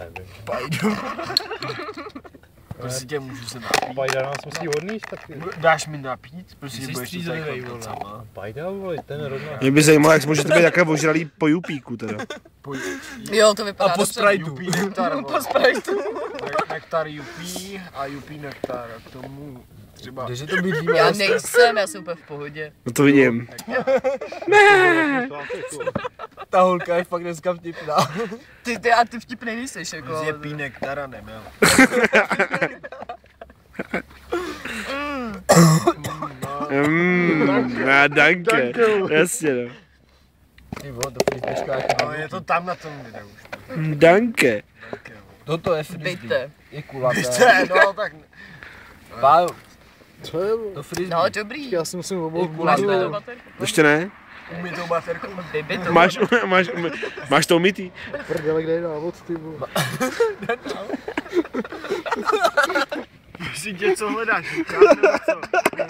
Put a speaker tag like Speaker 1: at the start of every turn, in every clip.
Speaker 1: nevím.
Speaker 2: Pajdu. Prostě tě můžu se napít.
Speaker 1: Pajda nás musí odníst taky.
Speaker 2: Dáš mi napít? Prostě
Speaker 3: Jsi
Speaker 2: budeš to
Speaker 3: střízlivý,
Speaker 2: tady
Speaker 3: vole.
Speaker 2: sama.
Speaker 1: Pajda, vole, ten rovná.
Speaker 4: Mě by zajímalo, jak můžete být jaké ožralý po jupíku teda.
Speaker 5: Jo, to vypadá
Speaker 3: A po
Speaker 5: dobře.
Speaker 3: sprajtu.
Speaker 2: Jupí nektar,
Speaker 5: Po sprajtu.
Speaker 2: nektar jupí a jupí nektar. A k tomu třeba...
Speaker 3: Když to bydlíme,
Speaker 5: Já nejsem, já jsem úplně v pohodě.
Speaker 4: No to vidím.
Speaker 3: ta holka je fakt dneska vtipná.
Speaker 5: Ty vtipnej nejseš, jako.
Speaker 2: Je pí nektar a nemel.
Speaker 4: Danke. Jasně no.
Speaker 3: Ty vole, to frisbečka jako...
Speaker 2: No je to tam na tom videu.
Speaker 4: Danke.
Speaker 3: Toto je frisbee.
Speaker 5: Byte.
Speaker 3: Je kulaté.
Speaker 2: No tak...
Speaker 3: Pájo,
Speaker 1: Co je, vole?
Speaker 3: to frisbee.
Speaker 5: No, dobrý.
Speaker 1: Já si musím
Speaker 3: Je
Speaker 1: obou
Speaker 3: kulaté.
Speaker 4: Ještě ne?
Speaker 2: Umytou baterku.
Speaker 5: Baby to.
Speaker 4: Máš to umytý?
Speaker 1: prdele, kde je návod, ty vole.
Speaker 2: Prosím tě, co hledáš?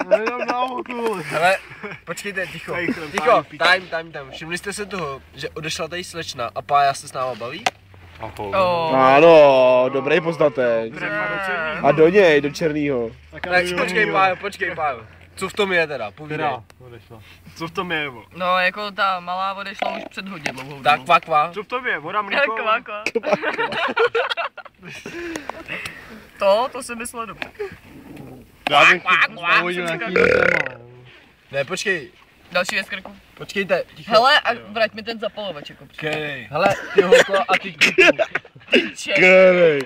Speaker 1: Hledám návod, vole.
Speaker 3: Hele, počkejte, ticho. Ticho, time. Všimli jste se toho, že odešla tady slečna a Pája se s náma baví?
Speaker 5: Oh.
Speaker 4: Ano, dobrý poznatek. A do něj, do černýho.
Speaker 3: Tak počkej Pájo. Co v tom je teda? Povídej.
Speaker 2: Co v tom je, Evo?
Speaker 5: No, jako ta malá odešla už před hodně dlouhou dobu.
Speaker 3: Tak kvakva.
Speaker 2: Co v tom je? Voda, mlíko?
Speaker 5: Kvaka. To jsem myslel dobře.
Speaker 3: Ne, počkej.
Speaker 5: Další věc krku.
Speaker 3: Počkejte, ticho.
Speaker 5: Hele, a vrať mi ten zapalovač, jako
Speaker 2: Kej.
Speaker 3: Hele, ty holko a ty kluku.
Speaker 5: Tyče.
Speaker 4: Kej.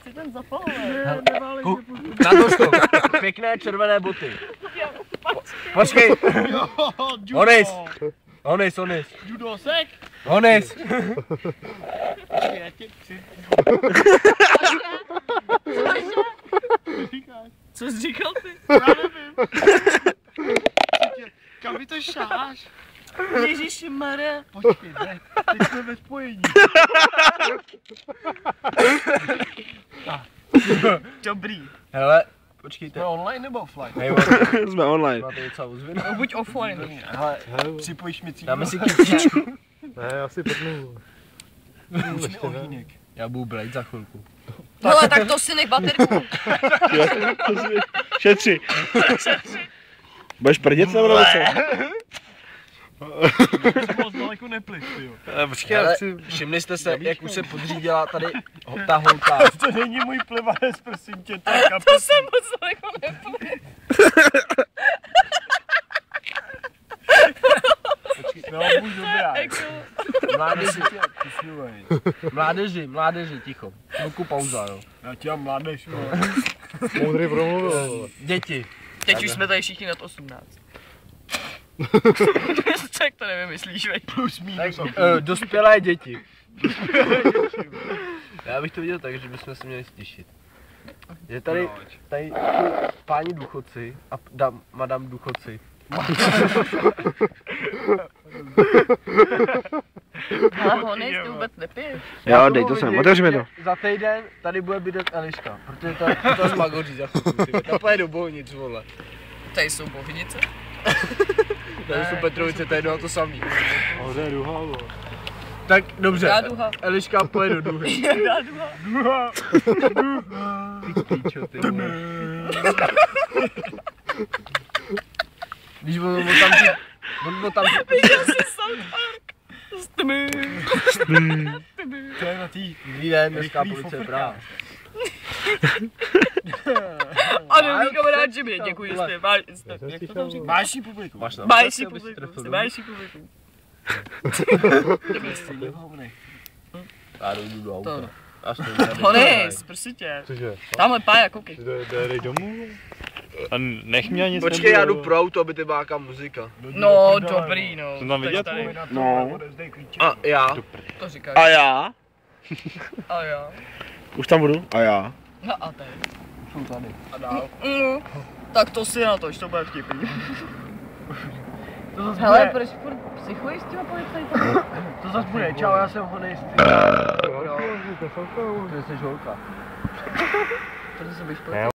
Speaker 5: Chci ten zapalovač.
Speaker 3: Na to stop. Pěkné červené boty. Počkej. Onis.
Speaker 5: Judosek.
Speaker 3: Onis.
Speaker 5: Co jsi říkal ty?
Speaker 2: Kam mi to šáš?
Speaker 5: Ježišmarja. Počkej, ne.
Speaker 2: Teď jsme ve spojení.
Speaker 5: Dobrý.
Speaker 3: Hele, počkejte.
Speaker 2: Jsme online nebo offline?
Speaker 3: Hej,
Speaker 4: Jsme online.
Speaker 3: máte docela ozvěnu.
Speaker 5: No, buď offline.
Speaker 3: Hele,
Speaker 2: Připojíš mi cíl.
Speaker 3: dáme si kytičku.
Speaker 1: Ne, já si prdnu.
Speaker 2: Musíme ohýnek.
Speaker 3: Já budu brejt za chvilku.
Speaker 5: Hele, tak to si nech baterku.
Speaker 4: Šetři. Budeš prdět nebo co?
Speaker 2: Moc daleko nepliš, jo.
Speaker 4: Počkej,
Speaker 3: Hele, všimli jste se, jak už se podřídila tady ta holka.
Speaker 2: To není můj plivanec, prosím tě, to je
Speaker 5: To
Speaker 2: kapes.
Speaker 5: jsem moc daleko neplně.
Speaker 2: No, buď dobrá.
Speaker 3: Mládeži, ticho. Chvilku pauza, jo.
Speaker 2: Já ti mám mládež, jo.
Speaker 1: Moudrý promluvil, vole.
Speaker 3: Děti.
Speaker 5: Teď už jsme tady všichni nad 18. Tak to nevymyslíš, veď.
Speaker 2: Plus minus.
Speaker 3: Dospělé děti. Já bych to viděl tak, že bychom se měli stišit. Je tady páni důchodci a madam důchodci.
Speaker 5: Ale honej, ty vůbec nepiješ.
Speaker 4: Jo, dej to sem, otevři mi to.
Speaker 3: Za týden tady bude bydlet Eliška, protože to zmagoří za chvilku. Ta pojede do Bohnic, vole.
Speaker 5: Tady jsou bohnice.
Speaker 3: Tady jsou Petrovice, to je jedno a to samý.
Speaker 1: Ale to je duha, vole.
Speaker 3: Tak dobře,
Speaker 5: Já Duha.
Speaker 3: Eliška pojede do Duhy.
Speaker 5: Já Duha.
Speaker 3: Píčo, ty vole. Když on tam
Speaker 5: Viděl jsi South Park. Stmy.
Speaker 2: To je na tý.
Speaker 3: Dobrý den, městská policie Praha.
Speaker 5: Ano, mý kamarád Jimmy, děkuji, jste, jak to tam říkáš?
Speaker 2: Máš jí publiku.
Speaker 5: Máš publikum.
Speaker 2: Stejně hovnej.
Speaker 3: Já jdu do auta.
Speaker 5: Honis, prosím tě.
Speaker 1: Cože?
Speaker 5: Tamhle Pája, koukej.
Speaker 1: Dej domů? A nech mě ani
Speaker 3: Počkej, já jdu pro auto, aby ty byla jaká muzika.
Speaker 5: No, dobrý, no.
Speaker 1: Jsem tam vidět?
Speaker 5: Tady,
Speaker 4: No.
Speaker 3: A já?
Speaker 5: to říkáš.
Speaker 4: A já?
Speaker 5: A já.
Speaker 4: Už tam budu? A já?
Speaker 5: No a tady.
Speaker 3: Jsou tady.
Speaker 5: A dál. Tak to si natoč, to bude vtipný. Hele, proč furt psychuješ s těma policajtama?
Speaker 2: To zase bude, čau, já jsem honej.
Speaker 3: Ty jsi holka.
Speaker 5: Proto se bys